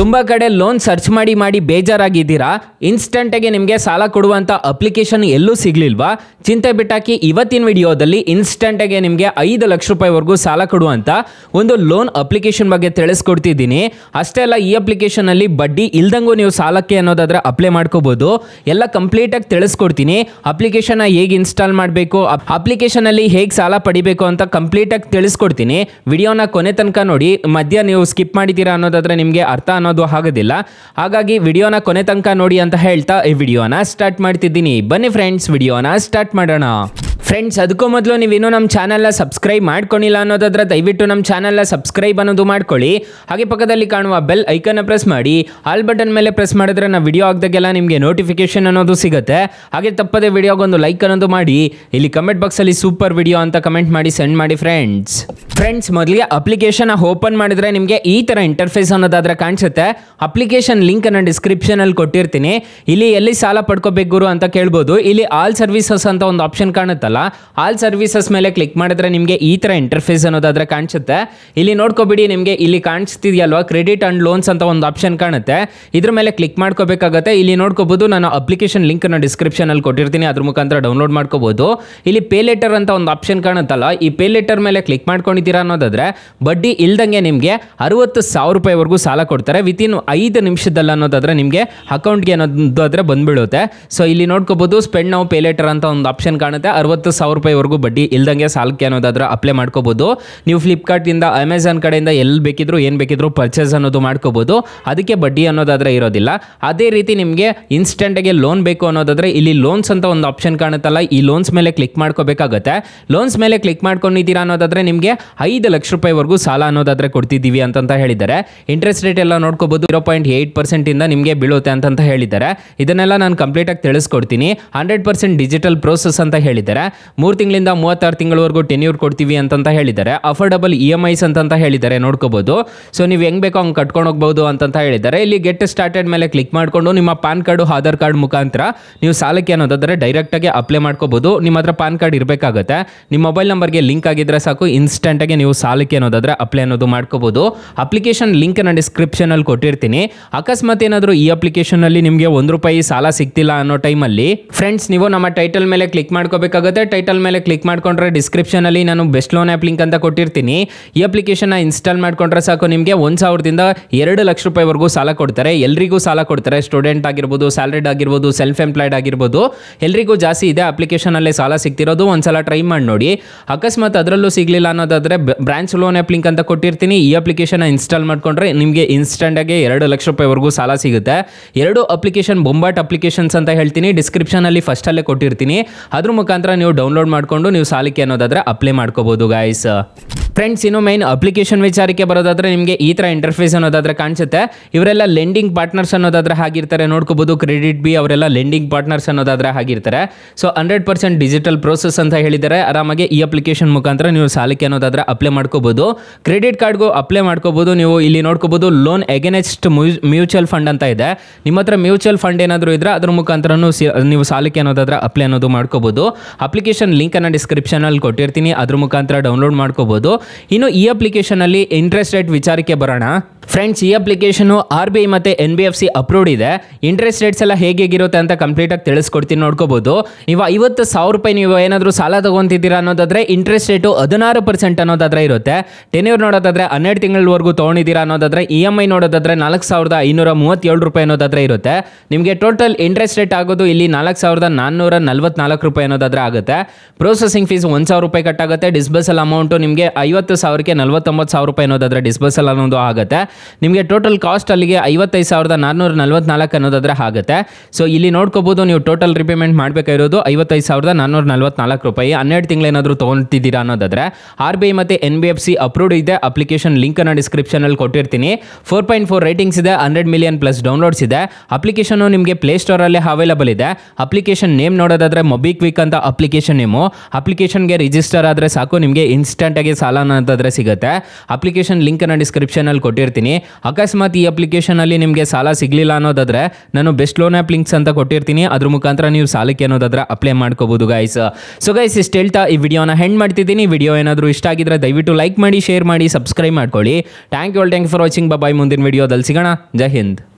ತುಂಬಾ ಕಡೆ loan search ಮಾಡಿ ಬೇಜಾರಾಗಿದ್ದೀರಾ? ಇನ್ಸ್ಟೆಂಟ್ ಆಗಿ ನಿಮಗೆ ಸಾಲ ಕೊಡುವಂತ ಅಪ್ಲಿಕೇಶನ್ ಎಲ್ಲೂ ಸಿಗ್ಲಿಲ್ವಾ? ಚಿಂತೆ ಬಿಟ್ಟಾಕಿ ಇವತ್ತಿನ ವಿಡಿಯೋದಲ್ಲಿ ಇನ್ಸ್ಟೆಂಟ್ ಆಗಿ ನಿಮಗೆ 5 ಲಕ್ಷ ರೂಪಾಯಿವರೆಗೂ ಸಾಲ ಕೊಡುವಂತ ಒಂದು ಲೋನ್ ಅಪ್ಲಿಕೇಶನ್ ಬಗ್ಗೆ ತಿಳಿಸ್ಕೊಡ್ತಿದ್ದೀನಿ. ಅಷ್ಟೇ ಅಲ್ಲ, ಈ ಅಪ್ಲಿಕೇಶನ್ ಅಲ್ಲಿ ಬಡ್ಡಿ ಇಲ್ದಂಗೂ ನೀವು ಸಾಲಕ್ಕೆ ಅನ್ನೋದಾದ್ರೆ ಅಪ್ಲೈ ಮಾಡ್ಕೋಬಹುದು. ಎಲ್ಲ ಕಂಪ್ಲೀಟ್ ಆಗಿ ತಿಳಿಸ್ಕೊಡ್ತೀನಿ. ಅಪ್ಲಿಕೇಶನ್ ಹೇಗೆ ಇನ್ಸ್ಟಾಲ್ ಮಾಡಬೇಕು, ಅಪ್ಲಿಕೇಶನ್ ಅಲ್ಲಿ ಹೇಗೆ ಸಾಲ ಪಡಿಬೇಕು ಅಂತ ಕಂಪ್ಲೀಟ್ ಆಗಿ ತಿಳಿಸ್ಕೊಡ್ತೀನಿ. ವಿಡಿಯೋನ ಕೊನೆ ತನಕ ನೋಡಿ. ಮಧ್ಯ ನೀವು ಸ್ಕಿಪ್ ಮಾಡಿದ್ದೀರಾ ಅನ್ನೋದಾದ್ರೆ ನಿಮಗೆ ಅರ್ಥ ಅನ್ನೋದು ಆಗೋದಿಲ್ಲ. ಹಾಗಾಗಿ ವಿಡಿಯೋನ ಕೊನೆ ತನಕ ನೋಡಿ ಅಂತ ಹೇಳ್ತಾ ಈ ವಿಡಿಯೋನ ಸ್ಟಾರ್ಟ್ ಮಾಡ್ತಿದ್ದೀನಿ. ಬನ್ನಿ ಫ್ರೆಂಡ್ಸ್, ವಿಡಿಯೋನ ಸ್ಟಾರ್ಟ್ ಮಾಡೋಣ. ಫ್ರೆಂಡ್ಸ್, ಅದಕ್ಕೂ ಮೊದಲು ನೀವಿನ್ನೂ ನಮ್ಮ ಚಾನಲ್ನ ಸಬ್ಸ್ಕ್ರೈಬ್ ಮಾಡ್ಕೊಂಡಿಲ್ಲ ಅನ್ನೋದಾದ್ರೆ ದಯವಿಟ್ಟು ನಮ್ಮ ಚಾನಲ್ನ ಸಬ್ಸ್ಕ್ರೈಬ್ ಅನ್ನೋದು ಮಾಡ್ಕೊಳ್ಳಿ. ಹಾಗೆ ಪಕ್ಕದಲ್ಲಿ ಕಾಣುವ ಬೆಲ್ ಐಕನ್ನ ಪ್ರೆಸ್ ಮಾಡಿ. ಆಲ್ ಬಟನ್ ಮೇಲೆ ಪ್ರೆಸ್ ಮಾಡಿದ್ರೆ ನಾವು ವಿಡಿಯೋ ಆಗ್ದಾಗೆಲ್ಲ ನಿಮಗೆ ನೋಟಿಫಿಕೇಶನ್ ಅನ್ನೋದು ಸಿಗುತ್ತೆ. ಹಾಗೆ ತಪ್ಪದೆ ವಿಡಿಯೋಗೊಂದು ಲೈಕ್ ಅನ್ನೋದು ಮಾಡಿ. ಇಲ್ಲಿ ಕಮೆಂಟ್ ಬಾಕ್ಸಲ್ಲಿ ಸೂಪರ್ ವಿಡಿಯೋ ಅಂತ ಕಮೆಂಟ್ ಮಾಡಿ ಸೆಂಡ್ ಮಾಡಿ ಫ್ರೆಂಡ್ಸ್. ಮೊದಲಿಗೆ ಅಪ್ಲಿಕೇಶನ್ ಓಪನ್ ಮಾಡಿದ್ರೆ ನಿಮಗೆ ಈ ಥರ ಇಂಟರ್ಫೇಸ್ ಅನ್ನೋದಾದ್ರೆ ಕಾಣಿಸುತ್ತೆ. ಅಪ್ಲಿಕೇಶನ್ ಲಿಂಕ್ ಅನ್ನು ಡಿಸ್ಕ್ರಿಪ್ಷನ್ ಅಲ್ಲಿ ಕೊಟ್ಟಿರ್ತೀನಿ. ಇಲ್ಲಿ ಎಲ್ಲಿ ಸಾಲ ಪಡ್ಕೋಬೇಕು ಗುರು ಅಂತ ಕೇಳ್ಬೋದು. ಇಲ್ಲಿ ಆಲ್ ಸರ್ವಿಸಸ್ ಅಂತ ಒಂದು ಆಪ್ಷನ್ ಕಾಣುತ್ತಲ್ಲ, ಆಲ್ ಸರ್ವಿಸಸ್ ಮೇಲೆ ಕ್ಲಿಕ್ ಮಾಡಿದ್ರೆ ನಿಮಗೆ ಈ ತರ ಇಂಟರ್ಫೇಸ್ ಅನ್ನೋದಾದ್ರೆ ಕಾಣಿಸುತ್ತೆ. ಇಲ್ಲಿ ನೋಡ್ಕೋಬಿಡಿ, ನಿಮಗೆ ಇಲ್ಲಿ ಕಾಣಿಸ್ತಿದೆಯಲ್ವಾ ಕ್ರೆಡಿಟ್ ಅಂಡ್ ಲೋನ್ಸ್ ಅಂತ ಒಂದು ಆಪ್ಷನ್ ಕಾಣುತ್ತೆ. ಇದ್ರ ಮೇಲೆ ಕ್ಲಿಕ್ ಮಾಡ್ಕೋಬೇಕಾಗತ್ತೆ. ಇಲ್ಲಿ ನೋಡ್ಕೋಬಹುದು, ನಾನು ಅಪ್ಲಿಕೇಶನ್ ಲಿಂಕ್ ಅನ್ನು ಡಿಸ್ಕ್ರಿಪ್ಷನ್ ಅಲ್ಲಿ ಕೊಟ್ಟಿರ್ತೀನಿ, ಅದ್ರ ಮುಖಾಂತರ ಡೌನ್ಲೋಡ್ ಮಾಡ್ಕೋಬಹುದು. ಇಲ್ಲಿ ಪೇ ಲೆಟರ್ ಅಂತ ಒಂದು ಆಪ್ಷನ್ ಕಾಣುತ್ತಲ್ಲ, ಈ ಪೇ ಲೆಟರ್ ಮೇಲೆ ಕ್ಲಿಕ್ ಮಾಡ್ಕೊಂಡಿದ್ದೀರಾ ಅನ್ನೋದಾದ್ರೆ ಬಡ್ಡಿ ಇಲ್ದಂಗೆ ನಿಮಗೆ 60,000 ರೂಪಾಯಿವರೆಗೂ ಸಾಲ ಕೊಡ್ತಾರೆ ವಿತಿನ್ 5 ನಿಮಿಷದಲ್ಲಿ ಅನ್ನೋದಾದ್ರೆ ನಿಮಗೆ ಅಕೌಂಟ್ಗೆ ಅನ್ನೋದಾದ್ರೆ ಬಂದ್ಬಿಡುತ್ತೆ. ಸೊ ಇಲ್ಲಿ ನೋಡ್ಕೋಬಹುದು, ಸ್ಪೆಂಡ್ ನೌ ಪೇ ಲೆಟರ್ ಅಂತ ಒಂದು ಆಪ್ಷನ್ ಕಾಣುತ್ತೆ. 60,000 ರೂಪಾಯಿವರೆಗೂ ಬಡ್ಡಿ ಇಲ್ದಂಗೆ ಸಾಲಕ್ಕೆ ಅನ್ನೋದಾದ್ರೆ ಅಪ್ಲೈ ಮಾಡ್ಕೋಬಹುದು. ನೀವು ಫ್ಲಿಪ್ಕಾರ್ಟ್ ಇಂದ, ಅಮೆಝಾನ್ ಕಡೆಯಿಂದ ಎಲ್ಲಿ ಬೇಕಿದ್ರು ಏನು ಬೇಕಿದ್ರು ಪರ್ಚೇಸ್ ಅನ್ನೋದು ಮಾಡ್ಕೋಬಹುದು. ಅದಕ್ಕೆ ಬಡ್ಡಿ ಅನ್ನೋದಾದ್ರೆ ಇರೋದಿಲ್ಲ. ಅದೇ ರೀತಿ ನಿಮಗೆ ಇನ್ಸ್ಟೆಂಟ್ ಆಗಿ ಲೋನ್ ಬೇಕು ಅನ್ನೋದಾದ್ರೆ ಇಲ್ಲಿ ಲೋನ್ಸ್ ಅಂತ ಒಂದು ಆಪ್ಷನ್ ಕಾಣುತ್ತಲ್ಲ, ಈ ಲೋನ್ಸ್ ಮೇಲೆ ಕ್ಲಿಕ್ ಮಾಡ್ಕೋಬೇಕಾಗತ್ತೆ. ಲೋನ್ಸ್ ಮೇಲೆ ಕ್ಲಿಕ್ ಮಾಡ್ಕೊಂಡಿದ್ದೀರಾ ಅನ್ನೋದಾದ್ರೆ ನಿಮಗೆ 5 ಲಕ್ಷ ರೂಪಾಯಿವರೆಗೂ ಸಾಲ ಅನ್ನೋದಾದ್ರೆ ಕೊಡ್ತಿದ್ದೀವಿ ಅಂತ ಹೇಳಿದ್ದಾರೆ. ಇಂಟ್ರೆಸ್ಟ್ ರೇಟ್ ಎಲ್ಲ ನೋಡ್ಕೋಬಹುದು, 0.8% ಇಂದ ನಿಮಗೆ ಬೀಳುತ್ತೆ ಅಂತ ಹೇಳಿದ್ದಾರೆ. ಇದನ್ನೆಲ್ಲ ನಾನು ಕಂಪ್ಲೀಟ್ ಆಗಿ ತಿಳಿಸ್ಕೊಡ್ತೀನಿ. 100% ಡಿಜಿಟಲ್ ಪ್ರೋಸೆಸ್ ಅಂತ ಹೇಳಿದ್ದಾರೆ. 3 ತಿಂಗಳಿಂದ 36 ತಿಂಗಳವರೆಗೂ ಟೆನ್ಯೂರ್ ಕೊಡ್ತೀವಿ ಅಂತ ಹೇಳಿದ್ದಾರೆ. ಅಫೋರ್ಡಬಲ್ EMIs ಅಂತ ಹೇಳಿದ್ದಾರೆ, ನೋಡ್ಕೋಬಹುದು. ಸೊ ನೀವು ಹೆಂಗ್ ಬೇಕೋ ಹಂಗೆ ಕಟ್ಕೊಂಡು ಹೋಗ್ಬಹುದು ಅಂತ ಹೇಳಿದ್ದಾರೆ. ಇಲ್ಲಿ ಗೆಟ್ ಸ್ಟಾರ್ಟೆಡ್ ಮೇಲೆ ಕ್ಲಿಕ್ ಮಾಡ್ಕೊಂಡು ನಿಮ್ಮ ಪಾನ್ ಕಾರ್ಡು, ಆಧಾರ್ ಕಾರ್ಡ್ ಮುಖಾಂತರ ನೀವು ಸಾಲಕ್ಕೆ ಅನ್ನೋದಾದ್ರೆ ಡೈರೆಕ್ಟ್ ಆಗಿ ಅಪ್ಲೈ ಮಾಡ್ಕೋಬಹುದು. ನಿಮ್ಮ ಹತ್ರ ಪಾನ್ ಕಾರ್ಡ್ ಇರಬೇಕಾಗುತ್ತೆ. ನಿಮ್ಮ ಮೊಬೈಲ್ ನಂಬರ್ಗೆ ಲಿಂಕ್ ಆಗಿದ್ರೆ ಸಾಕು, ಇನ್ಸ್ಟೆಂಟ್ ಆಗಿ ನೀವು ಸಾಲಕ್ಕೆ ಅನ್ನೋದಾದ್ರೆ ಅಪ್ಲೈ ಅನ್ನೋದು ಮಾಡ್ಕೋಬಹುದು. ಅಪ್ಲಿಕೇಶನ್ ಲಿಂಕ್ ಅನ್ನು ಡಿಸ್ಕ್ರಿಪ್ಷನ್ ಅಲ್ಲಿ ಕೊಟ್ಟಿರ್ತೀನಿ. ಅಕಸ್ಮಾತ್ ಏನಾದರೂ ಈ ಅಪ್ಲಿಕೇಶನ್ ಅಲ್ಲಿ ನಿಮಗೆ ₹1 ಸಾಲ ಸಿಗ್ತಿಲ್ಲ ಅನ್ನೋ ಟೈಮಲ್ಲಿ ಫ್ರೆಂಡ್ಸ್, ನೀವು ನಮ್ಮ ಟೈಟಲ್ ಮೇಲೆ ಕ್ಲಿಕ್ ಮಾಡ್ಕೋಬೇಕಾಗುತ್ತೆ. ಟೈಟಲ್ ಮೇಲೆ ಕ್ಲಿಕ್ ಮಾಡ್ಕೊಂಡ್ರೆ ಡಿಸ್ಕ್ರಿಪ್ಷನ್ ಅಲ್ಲಿ ನಾನು ಬೆಸ್ಟ್ ಲೋನ್ ಆ್ಯಪ್ ಲಿಂಕ್ ಅಂತ ಕೊಟ್ಟಿರ್ತೀನಿ. ಈ ಅಪ್ಲಿಕೇಶನ್ ಇನ್ಸ್ಟಾಲ್ ಮಾಡ್ಕೊಂಡ್ರೆ ಸಾಕು, ನಿಮಗೆ 1,000 ದಿಂದ 2 ಲಕ್ಷ ರೂಪಾಯಿವರೆಗೂ ಸಾಲ ಕೊಡ್ತಾರೆ. ಎಲ್ರಿಗೂ ಸಾಲ ಕೊಡ್ತಾರೆ. ಸ್ಟೂಡೆಂಟ್ ಆಗಿರ್ಬೋದು, ಸ್ಯಾಲರಿಡ್ ಆಗಿರ್ಬೋದು, ಸೆಲ್ಫ್ ಎಂಪ್ಲಾಯ್ಡ್ ಆಗಿರ್ಬೋದು, ಎಲ್ರಿಗೂ ಜಾಸ್ತಿ ಇದೆ ಅಪ್ಲಿಕೇಶನ್ ಅಲ್ಲೇ ಸಾಲ ಸಿಗ್ತಿರೋದು. ಒಂದ್ಸಲ ಟ್ರೈ ಮಾಡಿ ನೋಡಿ. ಅಕಸ್ಮಾತ್ ಅದರಲ್ಲೂ ಸಿಗ್ಲಿಲ್ಲ ಅನ್ನೋದಾದ್ರೆ ಬ್ರಾಂಚ್ ಲೋನ್ ಆ್ಯಪ್ ಲಿಂಕ್ ಅಂತ ಕೊಟ್ಟಿರ್ತೀನಿ. ಈ ಅಪ್ಲಿಕೇಶನ್ ಇನ್ಸ್ಟಾಲ್ ಮಾಡ್ಕೊಂಡ್ರೆ ನಿಮಗೆ ಇನ್ಸ್ಟೆಂಟ್ ಆಗಿ 2 ಲಕ್ಷ ರೂಪಾಯಿವರೆಗೂ ಸಾಲ ಸಿಗುತ್ತೆ. 2 ಅಪ್ಲಿಕೇಶನ್ ಬೊಂಬಾಟ್ ಅಪ್ಲಿಕೇಶನ್ಸ್ ಅಂತ ಹೇಳ್ತೀನಿ, ಡಿಸ್ಕ್ರಿಪ್ಷನ್ ಅಲ್ಲಿ ಫಸ್ಟ್ ಅಲ್ಲೇ ಕೊಟ್ಟಿರ್ತೀನಿ. ಅದ್ರ ಮುಖಾಂತರ ನೀವು ಡೌನ್ಲೋಡ್ ಮಾಡ್ಕೊಂಡು ನೀವು ಸಾಲಕ್ಕೆ ಅನ್ನೋದಾದ್ರೆ ಅಪ್ಲೈ ಮಾಡ್ಕೋಬಹುದು ಗೈಸ್. ಫ್ರೆಂಡ್ಸ್, ಇನ್ನು ಮೈನ್ ಅಪ್ಲಿಕೇಶನ್ ವಿಚಾರಕ್ಕೆ ಬರೋದಾದ್ರೆ ನಿಮಗೆ ಈ ತರ ಇಂಟರ್ಫೇಸ್ ಅನ್ನೋದಾದ್ರೆ ಕಾಣಿಸುತ್ತೆ. ಇವರೆಲ್ಲ ಲೆಂಡಿಂಗ್ ಪಾರ್ಟ್ನರ್ಸ್ ಅನ್ನೋದಾದ್ರೆ ಆಗಿರ್ತಾರೆ, ನೋಡ್ಕೋಬಹುದು. ಕ್ರೆಡಿಟ್ ಬಿ ಅವರೆಲ್ಲ ಲೆಂಡಿಂಗ್ ಪಾರ್ಟ್ನರ್ಸ್ ಅನ್ನೋದಾದ್ರೆ ಆಗಿರ್ತಾರೆ. ಸೊ 100% ಡಿಜಿಟಲ್ ಪ್ರೋಸೆಸ್ ಅಂತ ಹೇಳಿದ್ದಾರೆ. ಆರಾಮಾಗಿ ಈ ಅಪ್ಲಿಕೇಶನ್ ಮುಖಾಂತರ ನೀವು ಸಾಲಕ್ಕೆ ಅನ್ನೋದಾದ್ರೆ ಅಪ್ಲೈ ಮಾಡ್ಕೋಬಹುದು. ಕ್ರೆಡಿಟ್ ಕಾರ್ಡ್ಗೂ ಅಪ್ಲೈ ಮಾಡ್ಕೋಬಹುದು. ನೀವು ಇಲ್ಲಿ ನೋಡ್ಕೋಬಹುದು, ಲೋನ್ ಅಗೇನೆಸ್ಟ್ ಮ್ಯೂಚುವಲ್ ಫಂಡ್ ಅಂತ ಇದೆ. ನಿಮ್ಮ ಹತ್ರ ಮ್ಯೂಚುವಲ್ ಫಂಡ್ ಏನಾದರೂ ಇದ್ರೆ ಅದ್ರ ಮುಖಾಂತರ ನೀವು ಸಾಲಕ್ಕೆ ಅನ್ನೋದಾದ್ರೆ ಅಪ್ಲೈ ಅನ್ನೋದು ಮಾಡ್ಕೋಬಹುದು. ಅಪ್ಲಿಕೇಶನ್ ಲಿಂಕ್ ಅನ್ನ ಡಿಸ್ಕ್ರಿಪ್ಷನ್ ಅಲ್ಲಿ ಕೊಟ್ಟಿರ್ತೀನಿ, ಅದ್ರ ಮುಖಾಂತರ ಡೌನ್ಲೋಡ್ ಮಾಡ್ಕೋಬಹುದು. ಇನ್ನು ಈ ಅಪ್ಲಿಕೇಶನ್ ಅಲ್ಲಿ ಇಂಟ್ರೆಸ್ಟ್ ರೇಟ್ ವಿಚಾರಕ್ಕೆ ಬರೋಣ. ಫ್ರೆಂಡ್ಸ್, ಈ ಅಪ್ಲಿಕೇಶನ್ RBI ಮತ್ತೆ NBFC ಅಪ್ರೂವ್ಡ್ ಇದೆ. ಇಂಟ್ರೆಸ್ಟ್ ರೇಟ್ಸ್ ಎಲ್ಲ ಹೇಗಿರುತ್ತೆ ಅಂತ ಕಂಪ್ಲೀಟ್ ಆಗಿ ತಿಳಿಸ್ಕೊಡ್ತೀನಿ, ನೋಡ್ಕೋಬಹುದು. ನೀವು 50,000 ರೂಪಾಯಿ ನೀವು ಏನಾದರೂ ಸಾಲ ತಗೊಂತಿದ್ದೀರಾ ಅನ್ನೋದಾದ್ರೆ ಇಂಟ್ರೆಸ್ಟ್ ರೇಟು 16% ಅನ್ನೋದಾದ್ರೆ ಇರುತ್ತೆ. ಟೆನ್ಯೂರ್ ನೋಡೋದಾದ್ರೆ 12 ತಿಂಗಳವರೆಗೂ ತಗೊಂಡಿದ್ದೀರಾ ಅನ್ನೋದಾದ್ರೆ EMI ನೋಡೋದಾದ್ರೆ 4,537 ರೂಪಾಯಿ ಅನ್ನೋದಾದ್ರೆ ಇರುತ್ತೆ. ನಿಮಗೆ ಟೋಟಲ್ ಇಂಟ್ರೆಸ್ಟ್ ರೇಟ್ ಆಗೋದು ಇಲ್ಲಿ 4,444 ರೂಪಾಯಿ ಅನ್ನೋದಾದ್ರೆ ಆಗುತ್ತೆ. ಪ್ರೊಸೆಸಿಂಗ್ ಫೀಸ್ 1,000 ರೂಪಾಯಿ ಕಟ್ಟಾಗುತ್ತೆ. ಡಿಸ್ಬರ್ಸಲ್ ಅಮೌಂಟು ನಿಮಗೆ 50,000ಕ್ಕೆ 49,000 ರೂಪಾಯಿ ಅನ್ನೋದಾದ್ರೆ ಡಿಸ್ಬರ್ಸಲ್ ಅನ್ನೋದು ಆಗುತ್ತೆ. ನಿಮಗೆ ಟೋಟಲ್ ಕಾಸ್ಟ್ ಅಲ್ಲಿಗೆ 55,444 ಅನ್ನೋದಾದ್ರೆ ಆಗುತ್ತೆ. ಸೊ ಇಲ್ಲಿ ನೋಡ್ಕೋಬಹುದು, ನೀವು ಟೋಟಲ್ ರಿಪೇಮೆಂಟ್ ಮಾಡಬೇಕಾಗಿರೋದು 55,444 ರೂಪಾಯಿ. 12 ತಿಂಗಳೇನಾದರೂ ತೊಗೊಳ್ತಿದ್ದೀರಾ ಅನ್ನೋದಾದ್ರೆ RBI ಮತ್ತೆ NBFC ಅಪ್ರೂವ್ಡ್ ಇದೆ. ಅಪ್ಲಿಕೇಶನ್ ಲಿಂಕ್ ಅನ್ನು ಡಿಸ್ಕ್ರಿಪ್ಷನ್ ಅಲ್ಲಿ ಕೊಟ್ಟಿರ್ತೀನಿ. 4.4 ರೇಟಿಂಗ್ಸ್ ಇದೆ, 100 ಮಿಲಿಯನ್ ಪ್ಲಸ್ ಡೌನ್ಲೋಡ್ಸ್ ಇದೆ. ಅಪ್ಲಿಕೇಶನ್ ನಿಮಗೆ ಪ್ಲೇ ಸ್ಟೋರ್ ಅಲ್ಲಿ ಅವೈಲೇಬಲ್ ಇದೆ. ಅಪ್ಲಿಕೇಶನ್ ನೇಮ್ ನೋಡೋದಾದ್ರೆ ಮೊಬಿಕ್ವಿಕ್ ಅಂತ ಅಪ್ಲಿಕೇಶನ್ ನೇಮು. ಅಪ್ಲಿಕೇಶನ್ಗೆ ರಿಜಿಸ್ಟರ್ ಆದರೆ ಸಾಕು, ನಿಮಗೆ ಇನ್ಸ್ಟೆಂಟ್ ಆಗಿ ಸಾಲ ಅನ್ನೋದಾದ್ರೆ ಸಿಗುತ್ತೆ. ಅಪ್ಲಿಕೇಶನ್ ಲಿಂಕ್ ಅನ್ನು ಡಿಸ್ಕ್ರಿಪ್ಷನ್ ಅಲ್ಲಿ ಕೊಟ್ಟಿರ್ತೀನಿ. ಕೊಟ್ಟಿರ್ತೀನಿ. ಅಕಸ್ಮಾತ್ ಈ ಅಪ್ಲಿಕೇಶನಲ್ಲಿ ನಿಮಗೆ ಸಾಲ ಸಿಗಲಿಲ್ಲ ಅನ್ನೋದಾದರೆ ನಾನು ಬೆಸ್ಟ್ ಲೋನ್ ಆ್ಯಪ್ ಲಿಂಕ್ಸ್ ಅಂತ ಕೊಟ್ಟಿರ್ತೀನಿ. ಅದ್ರ ಮುಖಾಂತರ ನೀವು ಸಾಲಕ್ಕೆ ಅನ್ನೋದಾದ್ರೆ ಅಪ್ಲೈ ಮಾಡ್ಕೋಬೋದು ಗೈಸ್. ಸೊ ಗೈಸ್ ಇಷ್ಟು ಹೇಳ್ತಾ ಈ ವಿಡಿಯೋನ ಹೆಂಡ್ ಮಾಡ್ತಿದ್ದೀನಿ. ವಿಡಿಯೋ ಏನಾದರೂ ಇಷ್ಟ ಆಗಿದ್ರೆ ದಯವಿಟ್ಟು ಲೈಕ್ ಮಾಡಿ, ಶೇರ್ ಮಾಡಿ, ಸಬ್ಸ್ಕ್ರೈಬ್ ಮಾಡ್ಕೊಳ್ಳಿ. Thank you for watching. Bye. ಮುಂದಿನ ವಿಡಿಯೋದಲ್ಲಿ ಸಿಗೋಣ. ಜೈ ಹಿಂದ್.